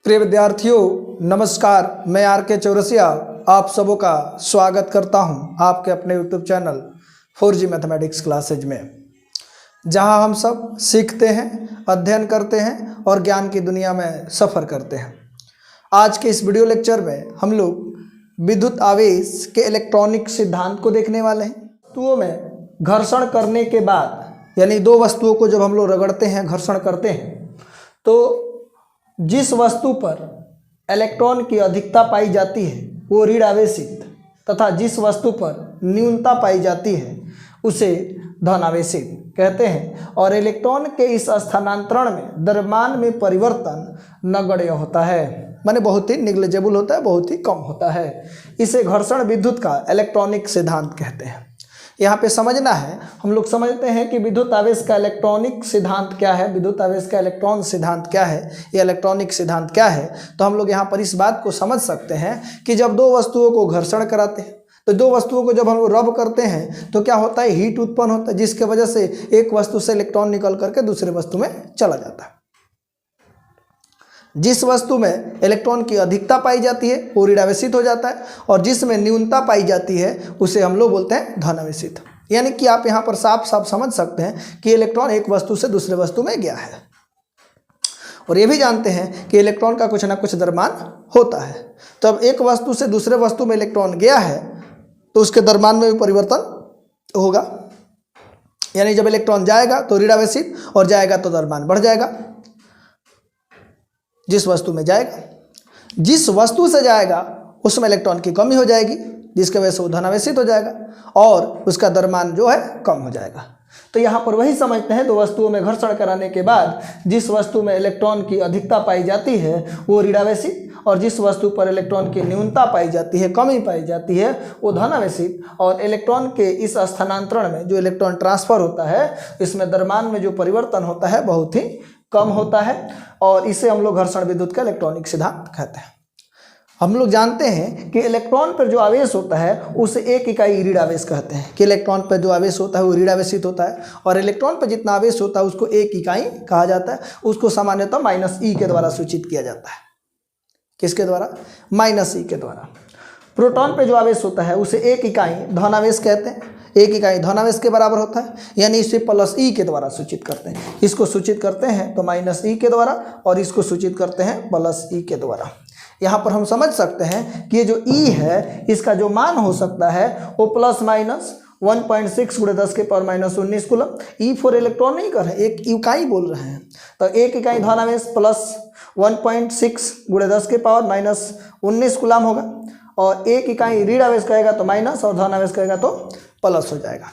प्रिय विद्यार्थियों नमस्कार। मैं आर के चौरसिया आप सबों का स्वागत करता हूं आपके अपने YouTube channel 4G mathematics classes में, जहां हम सब सीखते हैं, अध्ययन करते हैं और ज्ञान की दुनिया में सफ़र करते हैं। आज के इस वीडियो लेक्चर में हम लोग विद्युत आवेश के इलेक्ट्रॉनिक सिद्धांत को देखने वाले हैं। वस्तुओं में घर्षण करने के बाद यानी दो वस्तुओं को जब हम लोग रगड़ते हैं, घर्षण करते हैं, तो जिस वस्तु पर इलेक्ट्रॉन की अधिकता पाई जाती है वो ऋण आवेशित तथा जिस वस्तु पर न्यूनता पाई जाती है उसे धन आवेशित कहते हैं। और इलेक्ट्रॉन के इस स्थानांतरण में द्रव्यमान में परिवर्तन नगण्य होता है, माने बहुत ही निग्लिजिबल होता है, बहुत ही कम होता है। इसे घर्षण विद्युत का इलेक्ट्रॉनिक सिद्धांत कहते हैं। यहाँ पे समझना है, हम लोग समझते हैं कि विद्युत आवेश का इलेक्ट्रॉनिक सिद्धांत क्या है, विद्युत आवेश का इलेक्ट्रॉन सिद्धांत क्या है, ये इलेक्ट्रॉनिक सिद्धांत क्या है। तो हम लोग यहाँ पर इस बात को समझ सकते हैं कि जब दो वस्तुओं को घर्षण कराते हैं, तो दो वस्तुओं को जब हम लोग रब करते हैं तो क्या होता है, हीट उत्पन्न होता है, जिसके वजह से एक वस्तु से इलेक्ट्रॉन निकल करके दूसरे वस्तु में चला जाता है। जिस वस्तु में इलेक्ट्रॉन की अधिकता पाई जाती है वो ऋण आवेशित हो जाता है, और जिसमें न्यूनता पाई जाती है उसे हम लोग बोलते हैं धन आवेशित। यानी कि आप यहाँ पर साफ साफ समझ सकते हैं कि इलेक्ट्रॉन एक वस्तु से दूसरे वस्तु में गया है। और ये भी जानते हैं कि इलेक्ट्रॉन का कुछ ना कुछ द्रव्यमान होता है। तो अब एक वस्तु से दूसरे वस्तु में इलेक्ट्रॉन गया है तो उसके द्रव्यमान में भी परिवर्तन होगा। यानी जब इलेक्ट्रॉन जाएगा तो ऋण आवेशित और जाएगा तो द्रव्यमान बढ़ जाएगा। जिस वस्तु में जाएगा, जिस वस्तु से जाएगा उसमें इलेक्ट्रॉन की कमी हो जाएगी, जिसके वजह से वो धन आवेशित हो जाएगा और उसका द्रव्यमान जो है कम हो जाएगा। तो यहाँ पर वही समझते हैं, दो वस्तुओं में घर्षण कराने के बाद जिस वस्तु में इलेक्ट्रॉन की अधिकता पाई जाती है वो ऋण आवेशित, और जिस वस्तु पर इलेक्ट्रॉन की न्यूनता पाई जाती है, कमी पाई जाती है, वो धन आवेशित। और इलेक्ट्रॉन के इस स्थानांतरण में जो इलेक्ट्रॉन ट्रांसफर होता है, इसमें द्रव्यमान में जो परिवर्तन होता है बहुत ही कम होता है, और इसे हम लोग घर्षण विद्युत का इलेक्ट्रॉनिक सिद्धांत कहते हैं। हम लोग जानते हैं कि इलेक्ट्रॉन पर जो आवेश होता है उसे एक इकाई ऋण आवेश कहते हैं, कि इलेक्ट्रॉन पर जो आवेश होता है वो ऋण आवेशित होता है, और इलेक्ट्रॉन पर जितना आवेश होता है उसको एक इकाई कहा जाता है। उसको सामान्यतः -e के द्वारा सूचित किया जाता है। किसके द्वारा? -e के द्वारा। प्रोटॉन पे जो आवेश होता है उसे एक इकाई धन आवेश कहते हैं। एक इकाई धन आवेश के बराबर होता है, यानी इसे +e के द्वारा सूचित करते हैं। इसको सूचित करते हैं तो -e के द्वारा, और इसको सूचित करते हैं +e के द्वारा। यहाँ पर हम समझ सकते हैं कि ये जो e है इसका जो मान हो सकता है वो ±1.6 × 10⁻19 कूलम। ई फॉर इलेक्ट्रॉन नहीं कर रहे, एक इकाई बोल रहे हैं। तो एक इकाई धन आवेश +1.6 × 10⁻19 कूलम होगा, और एक इकाई ऋण आवेश कहेगा तो माइनस, और धन आवेश कहेगा तो प्लस हो जाएगा।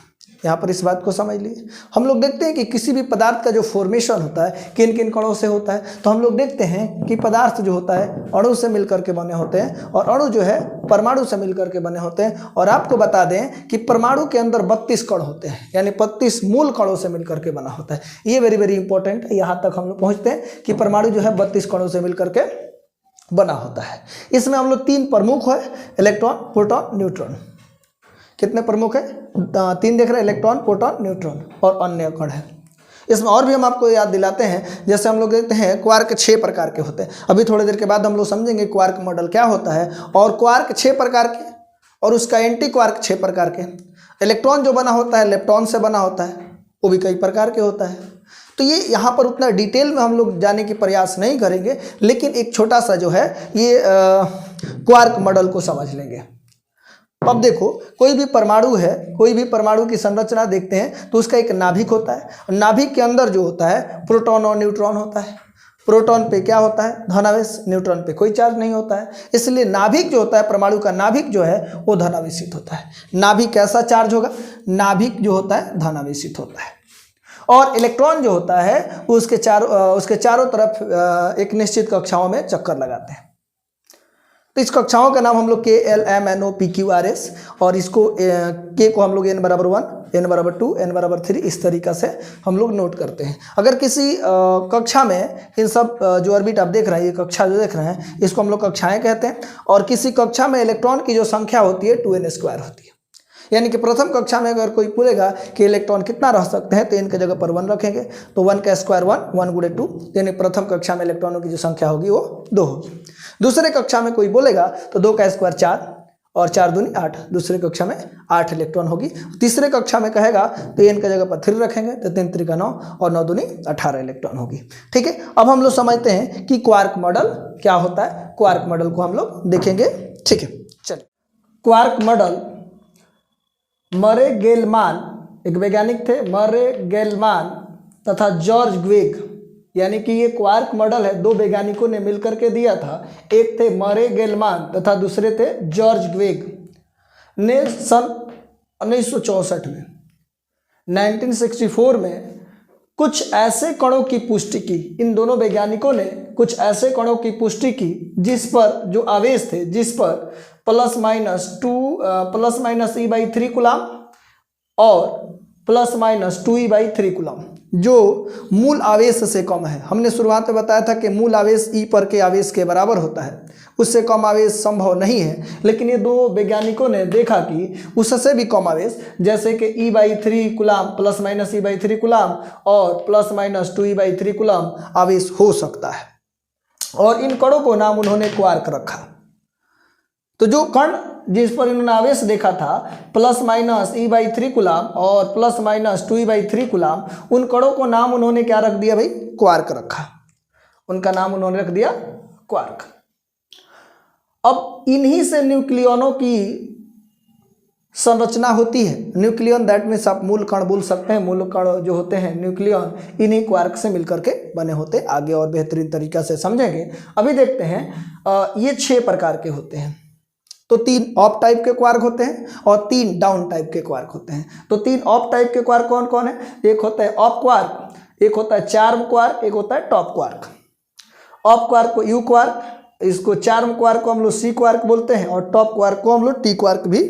यहाँ पर इस बात को समझ लिए। हम लोग देखते हैं कि किसी भी पदार्थ का जो फॉर्मेशन होता है किन किन कणों से होता है, तो हम लोग देखते हैं कि पदार्थ जो होता है अणु से मिलकर के बने होते हैं, और अणु जो है परमाणु से मिलकर के बने होते हैं। और आपको बता दें कि परमाणु के अंदर 32 कण होते हैं, यानी 32 मूल कणों से मिलकर के बना होता है। ये वेरी वेरी इंपॉर्टेंट है। यहाँ तक हम लोग पहुँचते हैं कि परमाणु जो है 32 कणों से मिलकर के बना होता है। इसमें हम लोग 3 प्रमुख है, इलेक्ट्रॉन, प्रोटॉन, न्यूट्रॉन। कितने प्रमुख है? 3 देख रहे हैं, इलेक्ट्रॉन, प्रोटॉन, न्यूट्रॉन और अन्य कण है। इसमें और भी हम आपको याद दिलाते हैं, जैसे हम लोग देखते हैं क्वार्क 6 प्रकार के होते हैं। अभी थोड़ी देर के बाद हम लोग समझेंगे क्वार्क मॉडल क्या होता है, और क्वार्क 6 प्रकार के, और उसका एंटी क्वार्क 6 प्रकार के। इलेक्ट्रॉन जो बना होता है लेप्टॉन से बना होता है, वो भी कई प्रकार के होता है। तो ये यहाँ पर उतना डिटेल में हम लोग जाने की प्रयास नहीं करेंगे, लेकिन एक छोटा सा जो है ये क्वार्क मॉडल को समझ लेंगे। अब देखो, कोई भी परमाणु है, कोई भी परमाणु की संरचना देखते हैं तो उसका एक नाभिक होता है। नाभिक के अंदर जो होता है प्रोटॉन और न्यूट्रॉन होता है। प्रोटॉन पे क्या होता है? धन आवेश। न्यूट्रॉन पे कोई चार्ज नहीं होता है, इसलिए नाभिक जो होता है, परमाणु का नाभिक जो है वो धन आवेशित होता है। नाभिक कैसा चार्ज होगा? नाभिक जो होता है धन आवेशित होता है। और इलेक्ट्रॉन जो होता है वो उसके चारों तरफ एक निश्चित कक्षाओं में चक्कर लगाते हैं। तो इस कक्षाओं का नाम हम लोग K, L, M, N, O, P, Q, R, S, और इसको K को हम लोग n = 1, n = 2, n = 3 इस तरीक़ा से हम लोग नोट करते हैं। अगर किसी कक्षा में इन सब जो ऑर्बिट आप देख रहे हैं, ये कक्षा जो देख रहे हैं, इसको हम लोग कक्षाएं कहते हैं। और किसी कक्षा में इलेक्ट्रॉन की जो संख्या होती है 2n² होती है। यानी कि प्रथम कक्षा में अगर कोई पूछेगा कि इलेक्ट्रॉन कितना रह सकते हैं तो n के जगह पर 1 रखेंगे, तो 1 का स्क्वायर 1 गुणे 2, यानी प्रथम कक्षा में इलेक्ट्रॉनों की जो संख्या होगी वो 2 होगी। दूसरे कक्षा में कोई बोलेगा तो 2 का स्क्वायर 4 और 4 दूनी 8, दूसरे कक्षा में 8 इलेक्ट्रॉन होगी। तीसरे कक्षा में कहेगा तो n के जगह पर 3 रखेंगे, तो 3 3 का 9 और 9 दूनी 18 इलेक्ट्रॉन होगी। ठीक है, अब हम लोग समझते हैं कि क्वार्क मॉडल क्या होता है। क्वार्क मॉडल को हम लोग देखेंगे। ठीक है, चलिए। क्वार्क मॉडल, मरे गेलमान एक वैज्ञानिक थे, मरे गेलमान तथा जॉर्ज ग्वेग, यानी कि ये क्वार्क मॉडल है, 2 वैज्ञानिकों ने मिलकर के दिया था। एक थे मरे गेलमान तथा दूसरे थे जॉर्ज ग्वेग ने सन 1964 में 1964 में कुछ ऐसे कणों की पुष्टि की। इन दोनों वैज्ञानिकों ने कुछ ऐसे कणों की पुष्टि की जिस पर जो आवेश थे, जिस पर प्लस माइनस E/3 कूलम और प्लस माइनस 2E/3 कूलम, जो मूल आवेश से कम है। हमने शुरुआत में बताया था कि मूल आवेश E पर के आवेश के बराबर होता है, उससे कम आवेश संभव नहीं है। लेकिन ये 2 वैज्ञानिकों ने देखा कि उससे भी कम आवेश, जैसे कि E/3 coulomb plus minus E/3 coulomb और प्लस माइनस 2E/3 कूलम आवेश हो सकता है, और इन कणों को नाम उन्होंने क्वार्क रखा। तो जो कण जिस पर इन्होंने आवेश देखा था प्लस माइनस E/3 कूलम और प्लस माइनस 2E/3 कूलम, उन कणों को नाम उन्होंने क्या रख दिया भाई? क्वार्क रखा। उनका नाम उन्होंने रख दिया क्वार्क। अब इन्हीं से न्यूक्लियनों की संरचना होती है। न्यूक्लियन दैट मीन्स आप मूल कण बोल सकते हैं। मूल कण जो होते हैं न्यूक्लियन, इन्हीं क्वार्क से मिलकर के बने होते। आगे और बेहतरीन तरीका से समझेंगे। अभी देखते हैं, ये 6 प्रकार के होते हैं। तो 3 ऑफ टाइप के क्वार्क होते हैं और 3 डाउन टाइप के क्वार्क होते हैं। तो 3 ऑफ टाइप के क्वार्क कौन कौन है? एक होता है ऑफ क्वार्क, एक होता है चार्म क्वार्क, एक होता है टॉप क्वार्क। ऑफ क्वार्क को यू क्वार्क, इसको चार्म क्वार्क को हम लोग सी क्वार्क बोलते हैं, और टॉप क्वार्क को हम लोग टी क्वार्क भी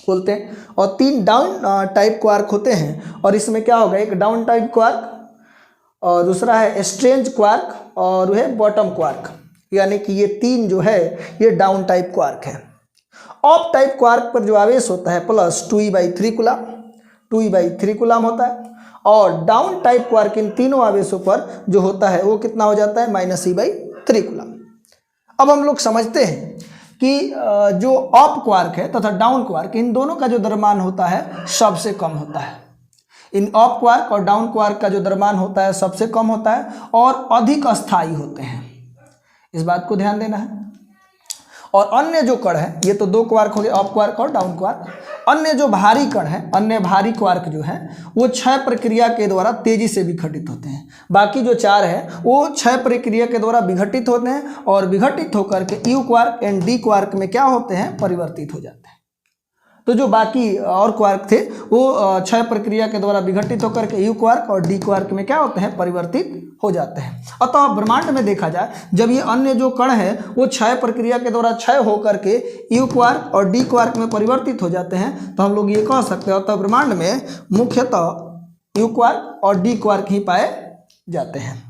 बोलते हैं। और 3 डाउन टाइप क्वार्क होते हैं, और इसमें क्या होगा? एक डाउन टाइप क्वार्क और दूसरा है स्ट्रेंज क्वार्क और वह बॉटम क्वार्क, यानी कि ये 3 जो है ये डाउन टाइप क्वार्क है। ऑफ टाइप क्वार्क पर जो आवेश होता है plus 2E/3 coulomb, 2E/3 coulomb होता है, और डाउन टाइप क्वार्क इन तीनों आवेशों पर जो होता है वो कितना हो जाता है? -E/3 coulomb. अब हम लोग समझते हैं कि जो ऑफ क्वार्क है तथा डाउन क्वार्क, इन दोनों का जो द्रव्यमान होता है सबसे कम होता है। इन ऑफ क्वार्क और डाउन क्वार्क का जो द्रव्यमान होता है सबसे कम होता है और अधिक अस्थायी होते हैं। इस बात को ध्यान देना है। और अन्य जो कण है, ये तो 2 क्वार्क हो गए, ऑफ क्वार्क और डाउन क्वार्क। अन्य जो भारी कण है, अन्य भारी क्वार्क जो है वो क्षय प्रक्रिया के द्वारा तेजी से विघटित होते हैं। बाकी जो 4 है वो क्षय प्रक्रिया के द्वारा विघटित होते हैं, और विघटित होकर के you quark and D quark में क्या होते हैं? परिवर्तित हो जाते हैं। तो जो बाकी और क्वार्क थे वो क्षय प्रक्रिया के द्वारा विघटित होकर के यू क्वार्क और डी क्वार्क में क्या होते हैं? परिवर्तित हो जाते हैं। अतः ब्रह्मांड में देखा जाए, जब ये अन्य जो कण है वो क्षय प्रक्रिया के द्वारा क्षय होकर के यू क्वार्क और डी क्वार्क में परिवर्तित हो जाते हैं, तो हम लोग ये कह सकते हैं अतः ब्रह्मांड में मुख्यतः यू क्वार्क और डी क्वार्क ही पाए जाते हैं।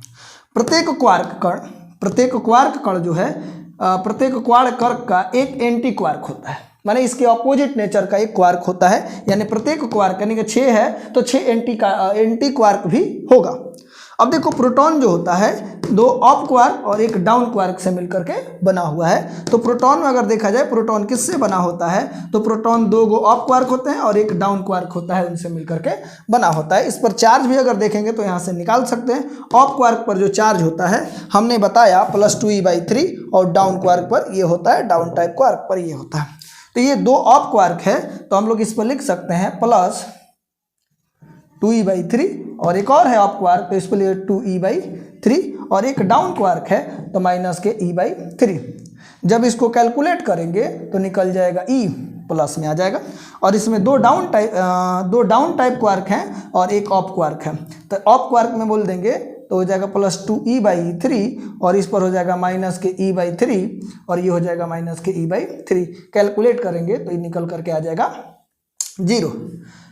प्रत्येक क्वार्क कण जो है, प्रत्येक क्वार्क का एक एंटी क्वार्क होता है, माने इसके ऑपोजिट नेचर का एक क्वार्क होता है। यानी प्रत्येक क्वार्क, यानी कि 6 है तो 6 एंटी क्वार्क भी होगा। अब देखो, प्रोटॉन जो होता है 2 ऑफ क्वार्क और एक डाउन क्वार्क से मिलकर के बना हुआ है। तो प्रोटॉन में अगर देखा जाए, प्रोटॉन किससे बना होता है? तो प्रोटॉन 2 ऑफ क्वार्क होते हैं और एक डाउन क्वार्क होता है, उनसे मिलकर के बना होता है। इस पर चार्ज भी अगर देखेंगे तो यहाँ से निकाल सकते हैं। ऑफ क्वार्क पर जो चार्ज होता है हमने बताया प्लस 2E/3, और डाउन क्वार्क पर ये होता है, डाउन टाइप क्वार्क पर ये होता है। तो ये 2 ऑफ क्वार्क है, तो हम लोग इस पर लिख सकते हैं प्लस 2E/3, और एक और है ऑफ क्वार्क, तो इस पर लिखे 2E/3, और एक डाउन क्वार्क है तो माइनस के E/3। जब इसको कैलकुलेट करेंगे तो निकल जाएगा E प्लस में आ जाएगा। और इसमें 2 डाउन टाइप क्वार्क हैं और एक ऑफ क्वार्क है, तो ऑफ क्वार्क में बोल देंगे तो हो जाएगा प्लस 2E/3, और इस पर हो जाएगा माइनस के E/3, और ये हो जाएगा माइनस के E/3। कैलकुलेट करेंगे तो ये निकल करके आ जाएगा 0।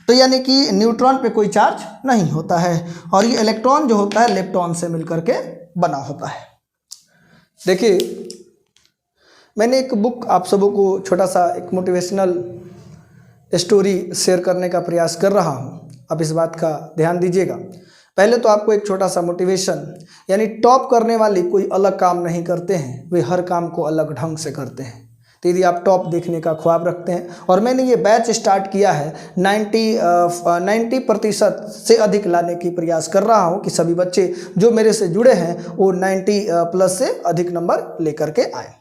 तो यानी कि न्यूट्रॉन पे कोई चार्ज नहीं होता है, और ये इलेक्ट्रॉन जो होता है लेप्टॉन से मिलकर के बना होता है। देखिए, मैंने एक बुक आप सबों को छोटा सा एक मोटिवेशनल स्टोरी शेयर करने का प्रयास कर रहा हूँ, आप इस बात का ध्यान दीजिएगा। पहले तो आपको एक छोटा सा मोटिवेशन, यानी टॉप करने वाले कोई अलग काम नहीं करते हैं, वे हर काम को अलग ढंग से करते हैं। तो यदि आप टॉप देखने का ख्वाब रखते हैं, और मैंने ये बैच स्टार्ट किया है 90% से अधिक लाने की प्रयास कर रहा हूँ कि सभी बच्चे जो मेरे से जुड़े हैं वो 90+ से अधिक नंबर लेकर के आए।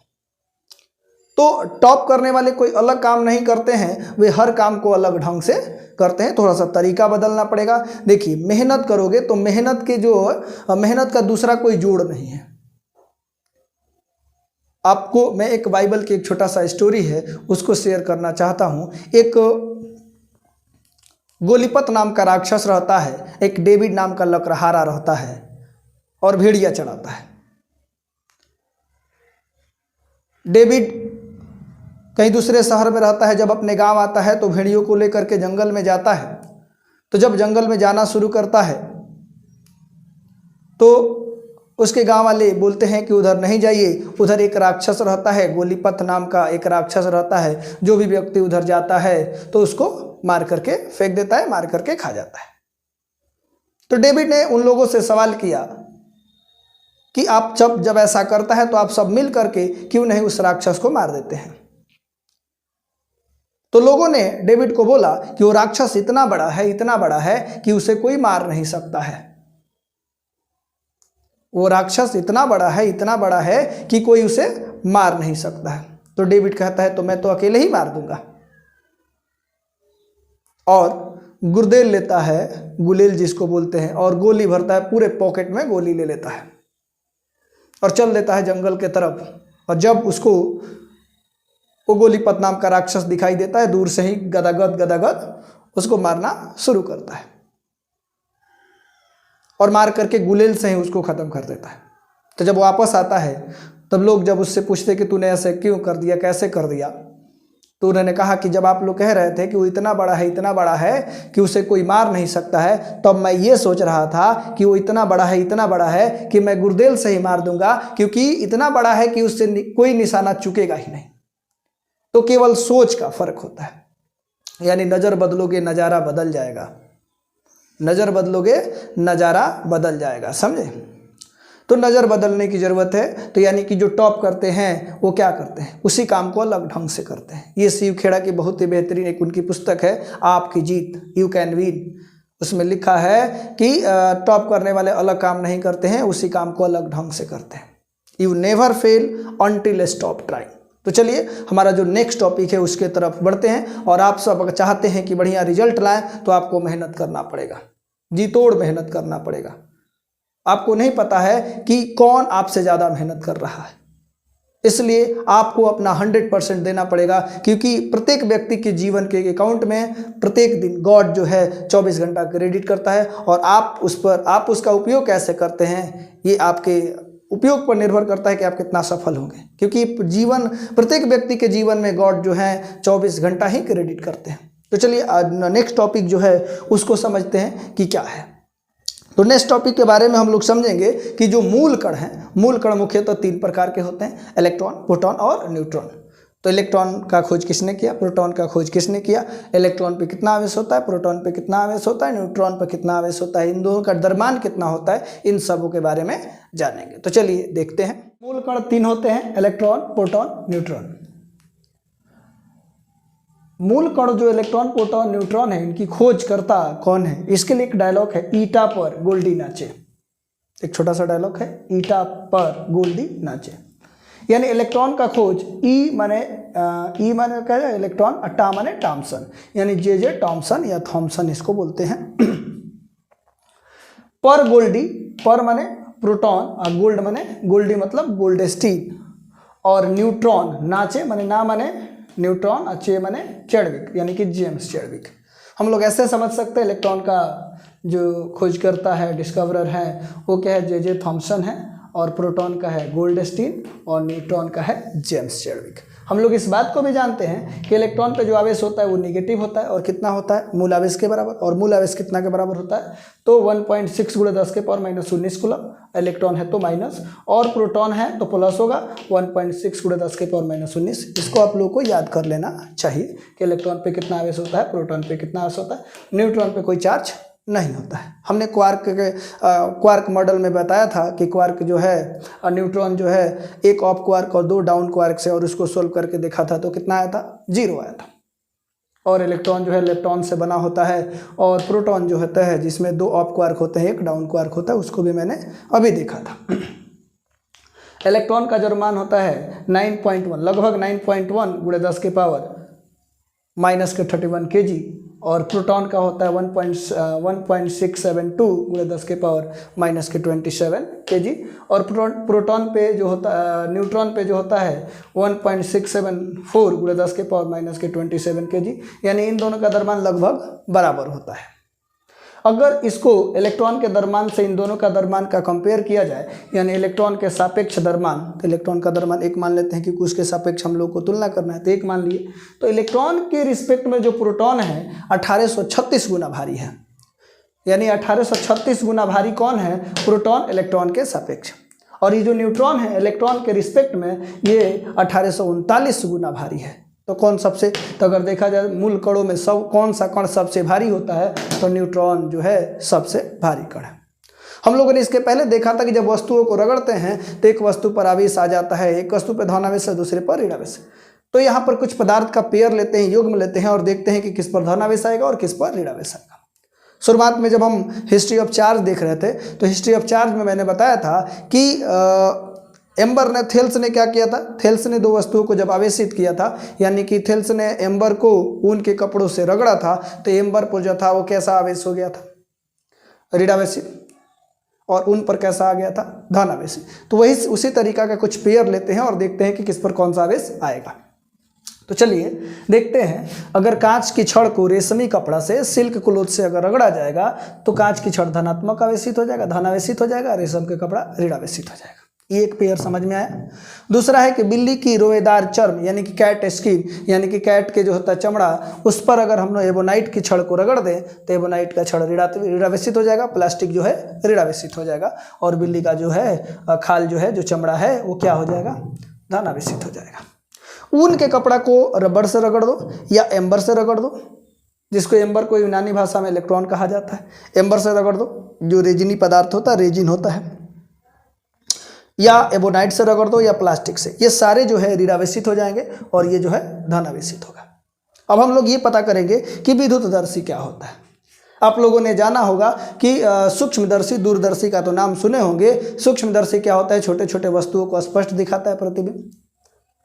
तो टॉप करने वाले कोई अलग काम नहीं करते हैं, वे हर काम को अलग ढंग से करते हैं। थोड़ा सा तरीका बदलना पड़ेगा। देखिए, मेहनत करोगे तो मेहनत का दूसरा कोई जोड़ नहीं है। आपको मैं एक बाइबल की एक छोटा सा स्टोरी है उसको शेयर करना चाहता हूँ। एक गोलीपत नाम का राक्षस रहता है, एक डेविड नाम का लकड़हारा रहता है और भेड़िया चढ़ाता है। डेविड कहीं दूसरे शहर में रहता है, जब अपने गांव आता है तो भेड़ियों को लेकर के जंगल में जाता है। तो जब जंगल में जाना शुरू करता है तो उसके गांव वाले बोलते हैं कि उधर नहीं जाइए, उधर एक राक्षस रहता है, गोलीपत नाम का एक राक्षस रहता है, जो भी व्यक्ति उधर जाता है तो उसको मार करके फेंक देता है, मार करके खा जाता है। तो डेविड ने उन लोगों से सवाल किया कि आप जब ऐसा करता है तो आप सब मिल करके क्यों नहीं उस राक्षस को मार देते हैं। तो लोगों ने डेविड को बोला कि वो राक्षस इतना बड़ा है कि उसे कोई मार नहीं सकता है। वो राक्षस इतना बड़ा है कि कोई उसे मार नहीं सकता है। तो डेविड कहता है तो मैं तो अकेले ही मार दूंगा, और गुर्देल लेता है, गुलेल जिसको बोलते हैं, और गोली भरता है, पूरे पॉकेट में गोली ले लेता है और चल देता है जंगल के तरफ। और जब उसको वो गोलीपत नाम का राक्षस दिखाई देता है, दूर से ही गदागद उसको मारना शुरू करता है और मार करके गुलेल से ही उसको ख़त्म कर देता है। तो जब वापस आता है तब लोग जब उससे पूछते कि तूने ऐसे क्यों कर दिया, कैसे कर दिया, तो उन्होंने कहा कि जब आप लोग कह रहे थे कि वो इतना बड़ा है कि उसे कोई मार नहीं सकता है, तब मैं ये सोच रहा था कि वो इतना बड़ा है कि मैं गुर्देल से ही मार दूंगा, क्योंकि इतना बड़ा है कि उससे कोई निशाना चुकेगा ही नहीं। तो केवल सोच का फर्क होता है, यानी नज़र बदलोगे नज़ारा बदल जाएगा, नज़र बदलोगे नज़ारा बदल जाएगा, समझे। तो नज़र बदलने की ज़रूरत है। तो यानी कि जो टॉप करते हैं वो क्या करते हैं, उसी काम को अलग ढंग से करते हैं। ये शिव खेड़ा की बहुत ही बेहतरीन एक उनकी पुस्तक है, आपकी जीत, यू कैन विन। उसमें लिखा है कि टॉप करने वाले अलग काम नहीं करते हैं, उसी काम को अलग ढंग से करते हैं। You never fail until stop trying. तो चलिए हमारा जो नेक्स्ट टॉपिक है उसके तरफ बढ़ते हैं। और आप सब अगर चाहते हैं कि बढ़िया रिजल्ट लाएं तो आपको मेहनत करना पड़ेगा, जी तोड़ मेहनत करना पड़ेगा। आपको नहीं पता है कि कौन आपसे ज़्यादा मेहनत कर रहा है, इसलिए आपको अपना 100% देना पड़ेगा, क्योंकि प्रत्येक व्यक्ति के जीवन के अकाउंट में प्रत्येक दिन गॉड जो है 24 घंटा क्रेडिट करता है। और आप उसका उपयोग कैसे करते हैं ये आपके उपयोग पर निर्भर करता है कि आप कितना सफल होंगे, क्योंकि प्रत्येक व्यक्ति के जीवन में गॉड जो है 24 घंटा ही क्रेडिट करते हैं। तो चलिए नेक्स्ट टॉपिक जो है उसको समझते हैं कि क्या है। तो नेक्स्ट टॉपिक के बारे में हम लोग समझेंगे कि जो मूल कण हैं, मूल कण मुख्यतः 3 प्रकार के होते हैं, इलेक्ट्रॉन, प्रोटॉन और न्यूट्रॉन। तो इलेक्ट्रॉन का खोज किसने किया, प्रोटॉन का खोज किसने किया, इलेक्ट्रॉन पे कितना आवेश होता है, प्रोटॉन पे कितना आवेश होता है, न्यूट्रॉन पे कितना आवेश होता है, इन दोनों का द्रव्यमान कितना होता है, इन सबों के बारे में जानेंगे। तो चलिए देखते हैं। मूल कण 3 होते हैं, इलेक्ट्रॉन, प्रोटॉन, न्यूट्रॉन। मूल कण जो इलेक्ट्रॉन, प्रोटॉन, न्यूट्रॉन है, इनकी खोज करता कौन है, इसके लिए एक डायलॉग है, ईटा पर गोल्डी नाचे। एक छोटा सा डायलॉग है, ईटा पर गोल्डी नाचे। यानी इलेक्ट्रॉन का खोज ई माने क्या है इलेक्ट्रॉन, टा माने टॉमसन, यानी जे टॉमसन या थॉमसन इसको बोलते हैं। पर गोल्डी, पर माने प्रोटॉन और गोल्ड माने गोल्डी मतलब गोल्डस्टीन, और न्यूट्रॉन, नाचे माने ना माने न्यूट्रॉन, अच्छे माने चैडविक, यानी कि जेम्स चैडविक। हम लोग ऐसे समझ सकते हैं इलेक्ट्रॉन का जो खोजकर्ता है, डिस्कवरर है, वो क्या है, जे थॉमसन है, और प्रोटॉन का है गोल्डस्टीन, और न्यूट्रॉन का है जेम्स चैडविक। हम लोग इस बात को भी जानते हैं कि इलेक्ट्रॉन पे जो आवेश होता है वो निगेटिव होता है और कितना होता है, मूल आवेश के बराबर। और मूल आवेश कितना के बराबर होता है, तो 1.6 × 10⁻⁻19 कूलम। इलेक्ट्रॉन है तो माइनस और प्रोटॉन है तो प्लस होगा 1.6 × 10⁻⁻19। इसको आप लोगों को याद कर लेना चाहिए कि इलेक्ट्रॉन पे कितना आवेश होता है, प्रोटॉन पे कितना आवेश होता है, न्यूट्रॉन पे कोई चार्ज नहीं होता है। हमने क्वार्क मॉडल में बताया था कि क्वार्क जो है न्यूट्रॉन जो है एक अप क्वार्क और 2 डाउन क्वार्क से, और उसको सोल्व करके देखा था तो कितना आया था, 0 आया था। और इलेक्ट्रॉन जो है लेप्टॉन से बना होता है और प्रोटॉन जो होता है जिसमें 2 अप क्वार्क होते हैं, 1 डाउन क्वार्क होता है, उसको भी मैंने अभी देखा था। इलेक्ट्रॉन का द्रव्यमान होता है 9.1, लगभग 9.1 × 10⁻⁻31 kg, और प्रोटॉन का होता है 1.672 × 10⁻⁻27 kg, और प्रोटॉन पे जो होता है, न्यूट्रॉन पे जो होता है 1.674 × 10⁻⁻27 kg, यानी इन दोनों का द्रव्यमान लगभग बराबर होता है। अगर इसको इलेक्ट्रॉन के द्रव्यमान से इन दोनों का द्रव्यमान का कंपेयर किया जाए, यानी इलेक्ट्रॉन के सापेक्ष द्रव्यमान, तो इलेक्ट्रॉन का द्रव्यमान 1 मान लेते हैं कि उसके सापेक्ष हम लोग को तुलना करना है तो 1 मान लिए, तो इलेक्ट्रॉन के रिस्पेक्ट में जो प्रोटॉन है 1836 गुना भारी है। यानी 1836 गुना भारी कौन है, प्रोटॉन इलेक्ट्रॉन के सापेक्ष। और ये जो न्यूट्रॉन है इलेक्ट्रॉन के रिस्पेक्ट में ये 1839 गुना भारी है। तो कौन सबसे, तो अगर देखा जाए मूल कणों में सब कौन सा कण सबसे भारी होता है, तो न्यूट्रॉन जो है सबसे भारी कण है। हम लोगों ने इसके पहले देखा था कि जब वस्तुओं को रगड़ते हैं तो एक वस्तु पर आवेश आ जाता है, एक वस्तु पर धनावेश है, दूसरे पर ऋणावेश। तो यहाँ पर कुछ पदार्थ का पेयर लेते हैं, युग्म लेते हैं और देखते हैं कि किस पर धनावेश आएगा और किस पर ऋणावेश आएगा। शुरुआत में जब हम हिस्ट्री ऑफ चार्ज देख रहे थे तो हिस्ट्री ऑफ चार्ज में मैंने बताया था कि एम्बर ने, थेल्स ने क्या किया था, थेल्स ने 2 वस्तुओं को जब आवेशित किया था, यानी कि थेल्स ने एम्बर को ऊन के कपड़ों से रगड़ा था तो एम्बर पर जो था वो कैसा आवेश हो गया था, ऋणावेशित, और ऊन पर कैसा आ गया था, धनावेशित। तो वही उसी तरीका का कुछ पेयर लेते हैं और देखते हैं कि किस पर कौन सा आवेश आएगा। तो चलिए देखते हैं, अगर कांच की छड़ को रेशमी कपड़ा से, सिल्क क्लोथ से अगर रगड़ा जाएगा तो कांच की छड़ धनात्मक आवेशित हो जाएगा, धनावेशित हो जाएगा, रेशम का कपड़ा ऋणावेशित हो जाएगा। ये एक पेयर समझ में आया। दूसरा है कि बिल्ली की रोएदार चर्म, यानी कि कैट स्किन, यानी कि कैट के जो होता है चमड़ा, उस पर अगर हम लोग एबोनाइट की छड़ को रगड़ दें तो एबोनाइट का छड़ ऋणावेशित हो जाएगा, प्लास्टिक जो है ऋणावेशित हो जाएगा, और बिल्ली का जो है खाल जो है, जो चमड़ा है, वो क्या हो जाएगा, धनावेशित हो जाएगा। ऊन के कपड़ा को रबड़ से रगड़ दो या एम्बर से रगड़ दो, जिसको एम्बर को यूनानी भाषा में इलेक्ट्रॉन कहा जाता है, एम्बर से रगड़ दो, जो रेजिनी पदार्थ होता है, रेजिन होता है, या एबोनाइट से रगड़ दो या प्लास्टिक से, ये सारे जो है ऋणावेशित हो जाएंगे और ये जो है धनावेशित होगा। अब हम लोग ये पता करेंगे कि विद्युतदर्शी क्या होता है। आप लोगों ने जाना होगा कि सूक्ष्मदर्शी, दूरदर्शी का तो नाम सुने होंगे। सूक्ष्मदर्शी क्या होता है, छोटे छोटे वस्तुओं को स्पष्ट दिखाता है प्रतिबिंब।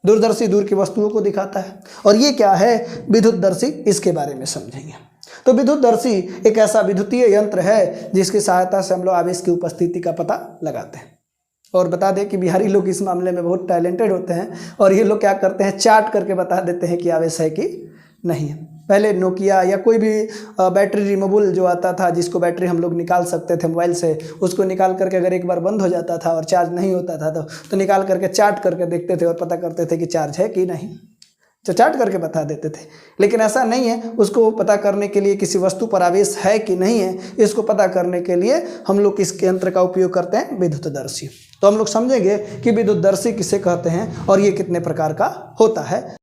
दूरदर्शी दूर की वस्तुओं को दिखाता है। और ये क्या है, विद्युतदर्शी, इसके बारे में समझेंगे। तो विद्युतदर्शी एक ऐसा विद्युतीय यंत्र है जिसकी सहायता से हम लोग आवेश की उपस्थिति का पता लगाते हैं। और बता दें कि बिहारी लोग इस मामले में बहुत टैलेंटेड होते हैं, और ये लोग क्या करते हैं, चार्ट करके बता देते हैं कि आवेश है कि नहीं है। पहले नोकिया या कोई भी बैटरी रिमूवेबल जो आता था, जिसको बैटरी हम लोग निकाल सकते थे मोबाइल से, उसको निकाल करके अगर एक बार बंद हो जाता था और चार्ज नहीं होता था तो निकाल करके चार्ट करके देखते थे और पता करते थे कि चार्ज है कि नहीं, जो चार्ट करके बता देते थे। लेकिन ऐसा नहीं है, उसको पता करने के लिए किसी वस्तु पर आवेश है कि नहीं है, इसको पता करने के लिए हम लोग इस यंत्र का उपयोग करते हैं, विद्युतदर्शी। तो हम लोग समझेंगे कि विद्युतदर्शी किसे कहते हैं और ये कितने प्रकार का होता है।